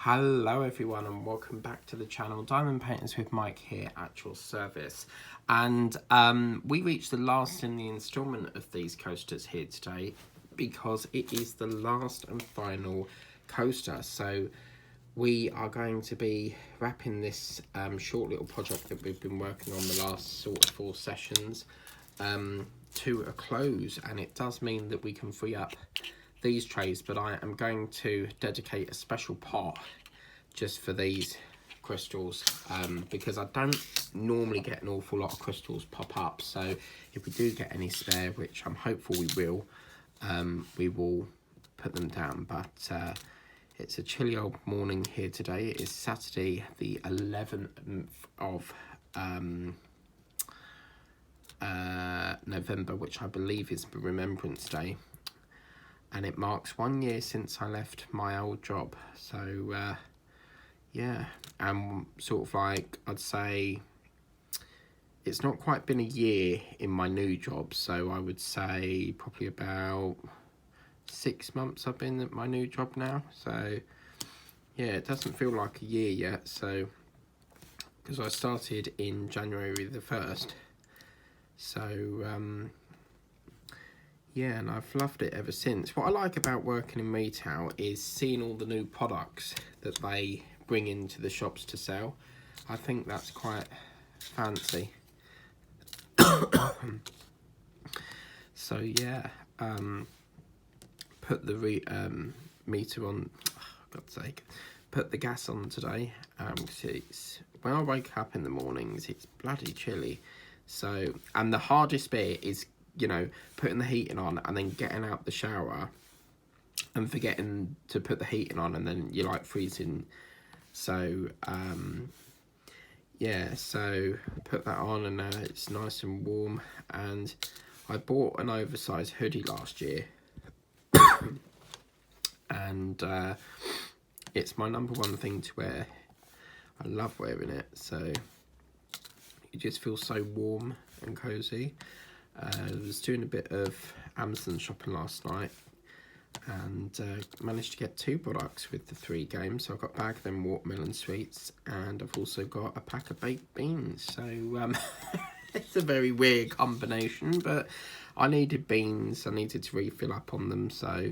Hello everyone and welcome back to the channel. Diamond Painters with Mike here at your service. And we reached the last in the instalment of these coasters here today because it is the last and final coaster. So we are going to be wrapping this short little project that we've been working on the last sort of 4 sessions to a close, and it does mean that we can free up these trays, but I am going to dedicate a special pot just for these crystals because I don't normally get an awful lot of crystals pop up. So if we do get any spare, which I'm hopeful we will put them down. But it's a chilly old morning here today. It is Saturday the 11th of November, which I believe is Remembrance Day. And it marks 1 year since I left my old job. So, yeah, and sort of like, I'd say it's not quite been a year in my new job. So I would say probably about 6 months I've been at my new job now. So, yeah, it doesn't feel like a year yet. So, because I started in January the 1st. So, yeah, and I've loved it ever since. What I like about working in retail is seeing all the new products that they bring into the shops to sell. I think that's quite fancy. So yeah, put the meter on, oh, God's sake, put the gas on today. It's, when I wake up in the mornings, it's bloody chilly. So, and the hardest bit is, you know, putting the heating on and then getting out the shower and forgetting to put the heating on, and then you're like freezing. So yeah, so put that on and now it's nice and warm. And I bought an oversized hoodie last year and it's my #1 thing to wear. I love wearing it, so you just feel so warm and cozy. I was doing a bit of Amazon shopping last night and managed to get 2 products with the 3 games. So I've got a bag of them watermelon sweets, and I've also got a pack of baked beans. So it's a very weird combination, but I needed beans, I needed to refill up on them. So,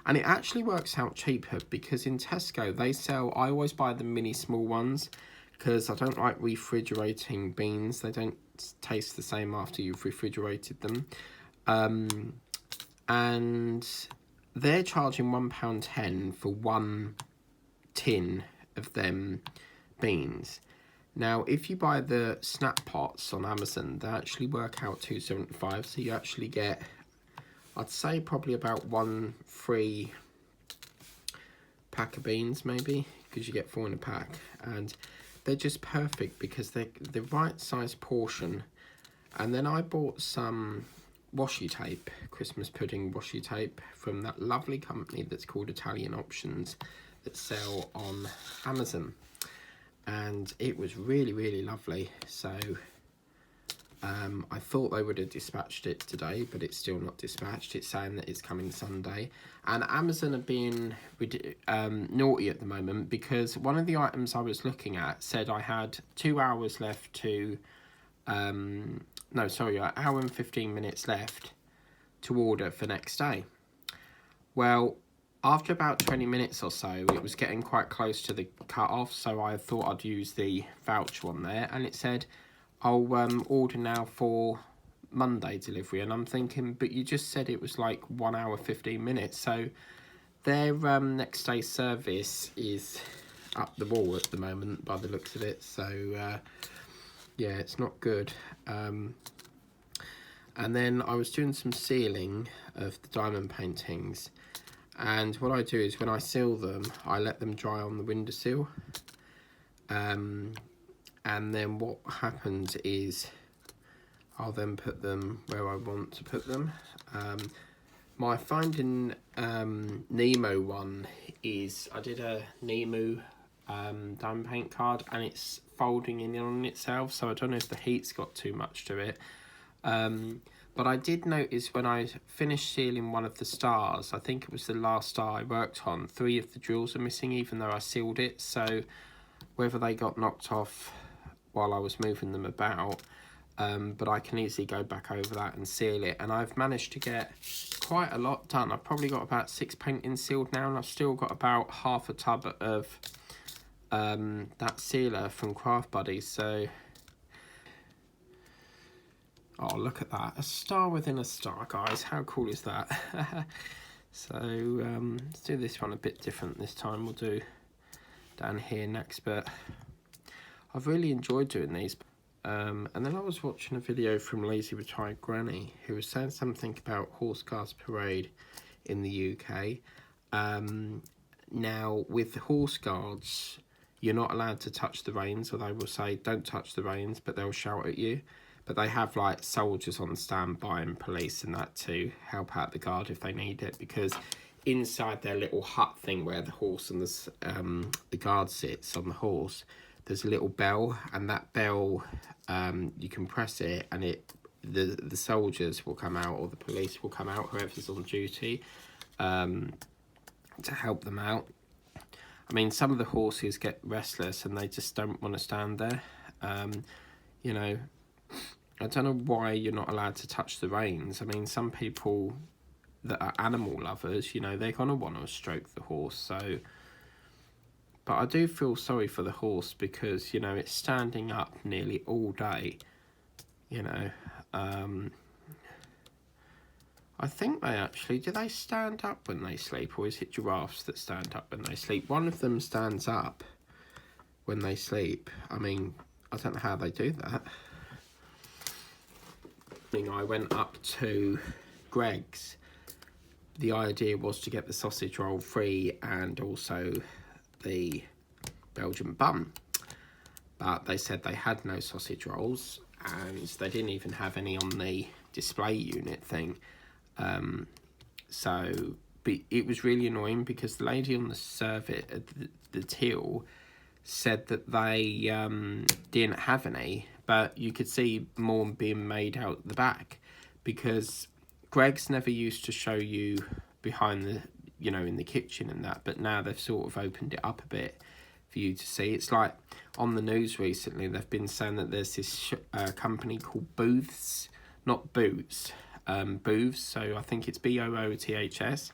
and it actually works out cheaper because in Tesco they sell, I always buy the mini small ones because I don't like refrigerating beans. They don't taste the same after you've refrigerated them. And they're charging £1.10 for 1 tin of them beans. Now, if you buy the snap pots on Amazon, they actually work out £2.75. So you actually get, I'd say probably about 1 free pack of beans maybe, because you get 4 in a pack. And they're just perfect because they're the right size portion. And then I bought some washi tape, Christmas pudding washi tape, from that lovely company that's called Italian Options that sell on Amazon. And it was really, really lovely. So I thought they would have dispatched it today, but it's still not dispatched. It's saying that it's coming Sunday. And Amazon are being naughty at the moment because one of the items I was looking at said I had 2 hours left to, no, sorry, an hour and 15 minutes left to order for next day. Well, after about 20 minutes or so, it was getting quite close to the cut-off, so I thought I'd use the voucher on there, and it said, I'll order now for Monday delivery. And I'm thinking, but you just said it was like 1 hour 15 minutes. So their next day service is up the wall at the moment by the looks of it. So yeah, it's not good. And then I was doing some sealing of the diamond paintings. And what I do is when I seal them, I let them dry on the windowsill. And then what happens is I'll then put them where I want to put them. My Finding Nemo one is, I did a Nemo diamond paint card and it's folding in on itself, so I don't know if the heat's got too much to it. But I did notice when I finished sealing one of the stars, I think it was the last star I worked on, 3 of the drills are missing even though I sealed it. So whether they got knocked off while I was moving them about, but I can easily go back over that and seal it. And I've managed to get quite a lot done. I've probably got about 6 paintings sealed now, and I've still got about half a tub of that sealer from Craft Buddies. So, oh, look at that. A star within a star, guys. How cool is that? So, let's do this one a bit different this time. We'll do down here next, but I've really enjoyed doing these. And then I was watching a video from Lazy Retired Granny who was saying something about Horse Guards Parade in the UK. Now, with the Horse Guards, you're not allowed to touch the reins, or they will say, don't touch the reins, but they'll shout at you. But they have like soldiers on standby and police and that to help out the guard if they need it, because inside their little hut thing where the horse and the guard sits on the horse, there's a little bell, and that bell, you can press it and the soldiers will come out, or the police will come out, whoever's on duty, to help them out. I mean, some of the horses get restless and they just don't want to stand there. You know, I don't know why you're not allowed to touch the reins. I mean, some people that are animal lovers, you know, they're going to want to stroke the horse, so... But I do feel sorry for the horse because, you know, it's standing up nearly all day, you know. I think they actually, do they stand up when they sleep, or is it giraffes that stand up when they sleep? One of them stands up when they sleep. I mean, I don't know how they do that. I went up to Greggs. The idea was to get the sausage roll free and also the Belgian bun, but they said they had no sausage rolls and they didn't even have any on the display unit thing. But it was really annoying because the lady on the service at the till said that they didn't have any, but you could see more being made out the back, because Greggs never used to show you behind the, you know, in the kitchen and that, but now they've sort of opened it up a bit for you to see. It's like on the news recently, they've been saying that there's this company called Booths, not Boots, Booths, so I think it's Booths,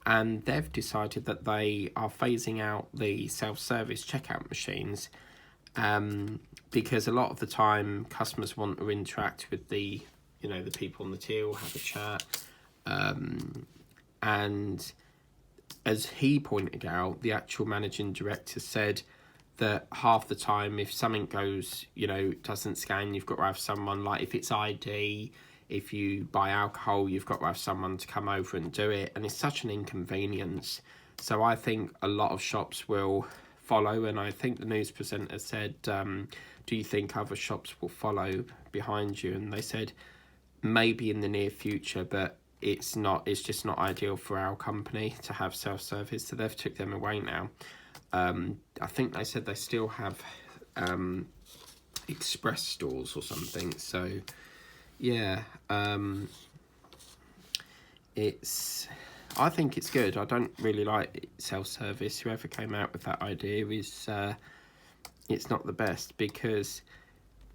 and they've decided that they are phasing out the self-service checkout machines, because a lot of the time customers want to interact with the, you know, the people on the till, have a chat, and as he pointed out, the actual managing director said that half the time if something goes, you know, doesn't scan, you've got to have someone, like if it's ID, if you buy alcohol, you've got to have someone to come over and do it, and it's such an inconvenience. So I think a lot of shops will follow, and I think the news presenter said, do you think other shops will follow behind you? And they said maybe in the near future, but it's just not ideal for our company to have self-service, so they've took them away now. I think they said they still have express stores or something, so yeah, I think it's good. I don't really like self-service. Whoever came out with that idea is it's not the best, because,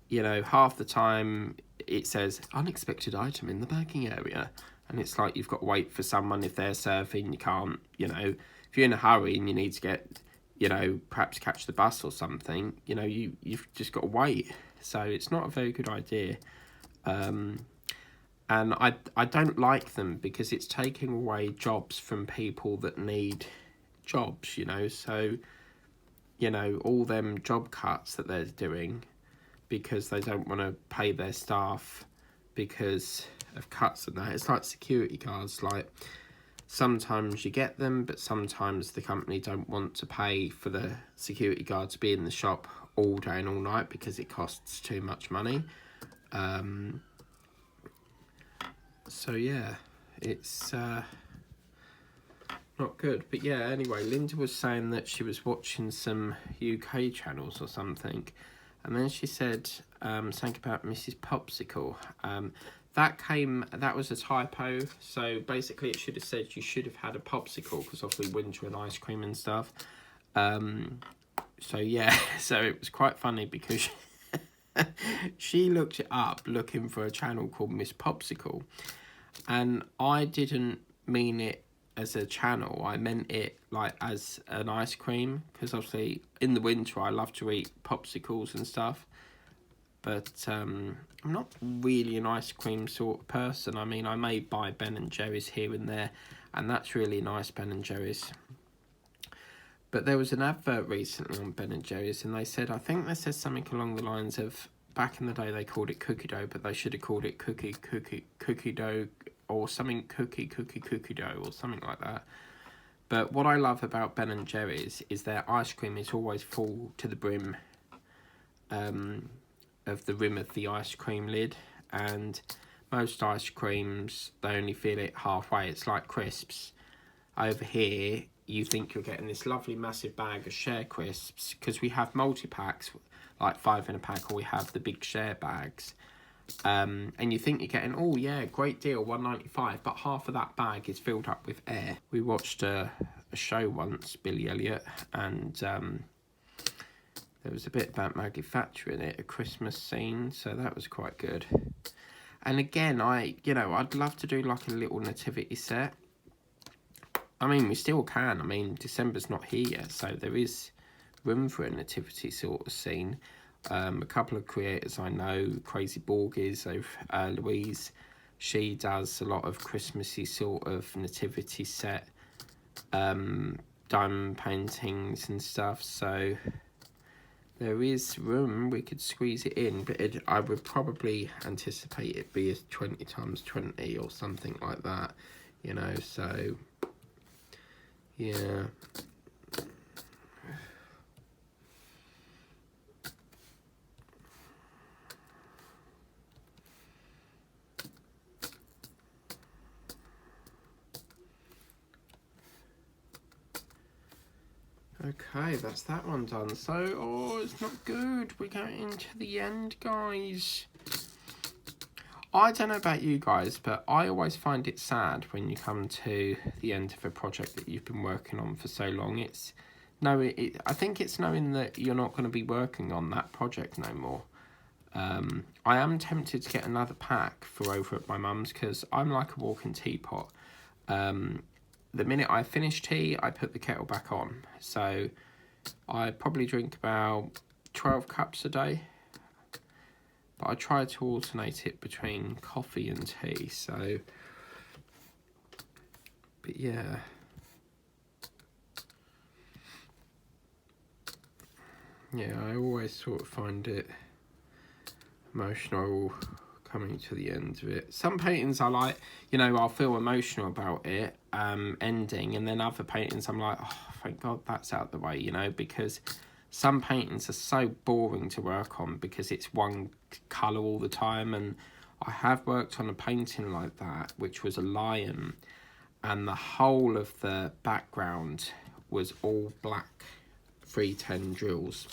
you know, half the time it says unexpected item in the bagging area, and it's like you've got to wait for someone. If they're serving, you can't, you know, if you're in a hurry and you need to get, you know, perhaps catch the bus or something, you know, you've just got to wait. So it's not a very good idea. And I don't like them because it's taking away jobs from people that need jobs, you know. So, you know, all them job cuts that they're doing because they don't want to pay their staff because of cuts and that. It's like security guards, like sometimes you get them, but sometimes the company don't want to pay for the security guard to be in the shop all day and all night because it costs too much money. So yeah, it's not good. But yeah, anyway, Linda was saying that she was watching some UK channels or something, and then she said something about Mrs. Popsicle. that was a typo. So basically it should have said you should have had a popsicle, because obviously winter and ice cream and stuff. So yeah, so it was quite funny because she looked it up looking for a channel called Miss Popsicle, and I didn't mean it as a channel. I meant it like as an ice cream, because obviously in the winter I love to eat popsicles and stuff, but I'm not really an ice cream sort of person. I mean, I may buy Ben and Jerry's here and there, and that's really nice, Ben and Jerry's. But there was an advert recently on Ben and Jerry's, and they said, I think they said something along the lines of, back in the day they called it cookie dough, but they should have called it cookie dough, or something cookie dough, or something like that. But what I love about Ben and Jerry's is their ice cream is always full to the brim of the rim of the ice cream lid, and most ice creams, they only fill it halfway. It's like crisps. Over here, you think you're getting this lovely massive bag of Share crisps, because we have multi-packs, like 5 in a pack, or we have the big Share bags. And you think you're getting, oh yeah, great deal, $1.95, but half of that bag is filled up with air. We watched a show once, Billy Elliot, and there was a bit about Maggie Thatcher in it, a Christmas scene, so that was quite good. And again, I'd love to do like a little nativity set. I mean, we still can. I mean, December's not here yet, so there is room for a nativity sort of scene. A couple of creators I know, Crazy Borges, Louise, she does a lot of Christmassy sort of nativity set, diamond paintings and stuff, so there is room, we could squeeze it in, but I would probably anticipate it be a 20 times 20 or something like that, you know, so yeah. Okay, that's that one done. So, oh, it's not good. We're getting to the end, guys. I don't know about you guys, but I always find it sad when you come to the end of a project that you've been working on for so long. I think it's knowing that you're not going to be working on that project no more. I am tempted to get another pack for over at my mum's, because I'm like a walking teapot. The minute I finish tea, I put the kettle back on. So I probably drink about 12 cups a day. But I try to alternate it between coffee and tea. So, but yeah. Yeah, I always sort of find it emotional coming to the end of it. Some paintings I like, I'll feel emotional about it ending, and then other paintings I'm like, oh, thank God that's out the way, because some paintings are so boring to work on because it's one colour all the time. And I have worked on a painting like that, which was a lion, and the whole of the background was all black 310 drills,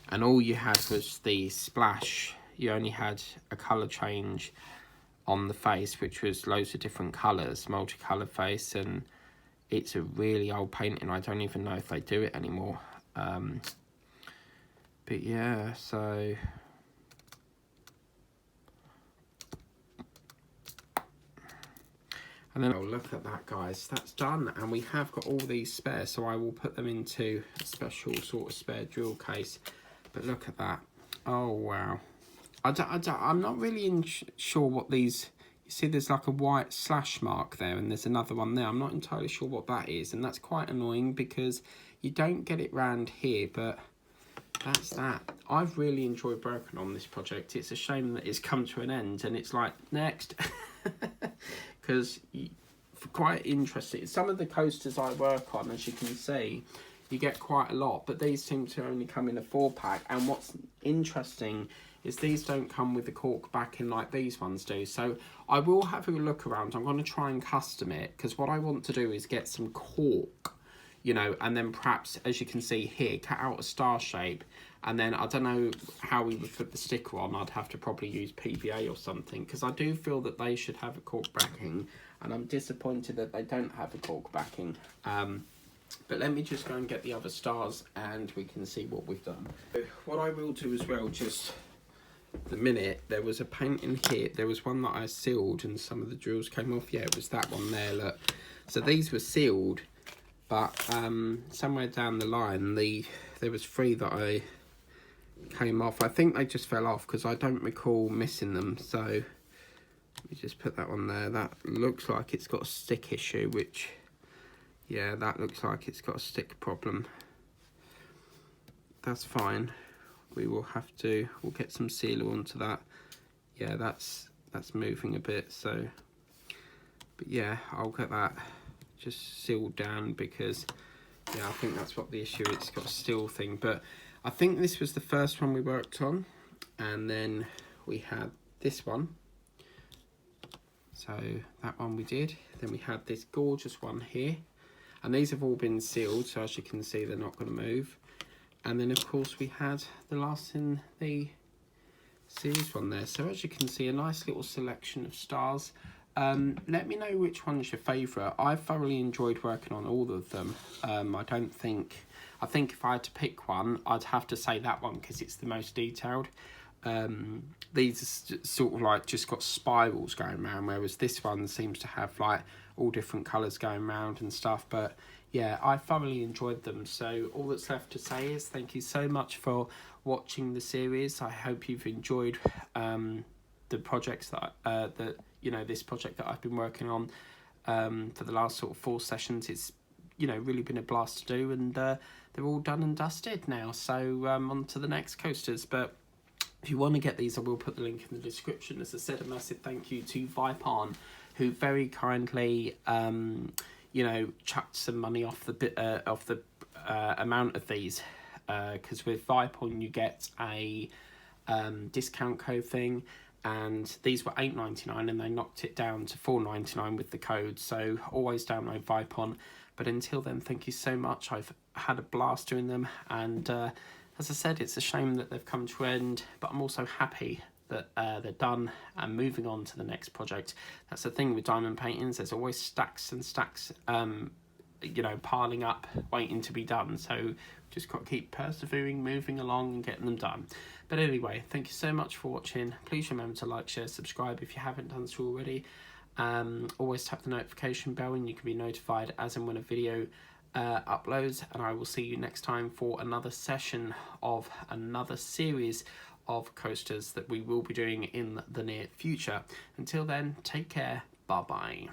and all you had was the splash. You only had a colour change on the face, which was loads of different colours, multicolour face, and it's a really old painting. I don't even know if they do it anymore. But yeah, so and then, oh, look at that, guys, that's done, and we have got all these spare, so I will put them into a special sort of spare drill case. But look at that. Oh wow. I'm not really sure what these, you see there's like a white slash mark there, and there's another one there. I'm not entirely sure what that is, and that's quite annoying because you don't get it round here, but that's that. I've really enjoyed working on this project. It's a shame that it's come to an end and it's like, next. Because quite interesting. Some of the coasters I work on, as you can see, you get quite a lot, but these seem to only come in a 4-pack. And what's interesting is these don't come with the cork backing like these ones do. So I will have a look around. I'm going to try and custom it, because what I want to do is get some cork, you know, and then perhaps, as you can see here, cut out a star shape. And then I don't know how we would put the sticker on. I'd have to probably use PVA or something, because I do feel that they should have a cork backing, and I'm disappointed that they don't have a cork backing. But let me just go and get the other stars and we can see what we've done. What I will do as well, just the minute, there was a paint in here. There was one that I sealed and some of the drills came off. Yeah, it was that one there, look. So these were sealed, but somewhere down the line, there was 3 that I came off. I think they just fell off because I don't recall missing them. So let me just put that on there. That looks like it's got a stick issue, which, yeah, that looks like it's got a stick problem. That's fine. We will have to, we'll get some sealer onto that. Yeah, that's moving a bit, so, but yeah, I'll get that just sealed down, because yeah, I think that's what the issue is. It's got a steel thing. But I think this was the first one we worked on, and then we had this one. So that one we did. Then we had this gorgeous one here, and these have all been sealed, so as you can see, they're not going to move. And then of course we had the last in the series one there. So as you can see, a nice little selection of stars. Let me know which one's your favourite. I thoroughly enjoyed working on all of them. I think if I had to pick one, I'd have to say that one, because it's the most detailed. These are sort of like just got spirals going around, whereas this one seems to have like all different colours going around and stuff. But yeah, I thoroughly enjoyed them. So all that's left to say is thank you so much for watching the series. I hope you've enjoyed the projects that this project that I've been working on for the last sort of 4 sessions. It's, you know, really been a blast to do, and they're all done and dusted now. So on to the next coasters. But if you want to get these, I will put the link in the description. As I said, a massive thank you to Vipon, who very kindly chucked some money off the amount of these, because with Vipon you get a discount code thing, and these were $8.99 and they knocked it down to $4.99 with the code. So always download Vipon. But until then, thank you so much. I've had a blast doing them, and as I said, it's a shame that they've come to an end, but I'm also happy that they're done and moving on to the next project. That's the thing with diamond paintings, there's always stacks and stacks piling up waiting to be done. So just got to keep persevering, moving along and getting them done. But anyway, thank you so much for watching. Please remember to like, share, subscribe if you haven't done so already. Always tap the notification bell and you can be notified as and when a video uploads, and I will see you next time for another session of another series of coasters that we will be doing in the near future. Until then, take care. Bye bye.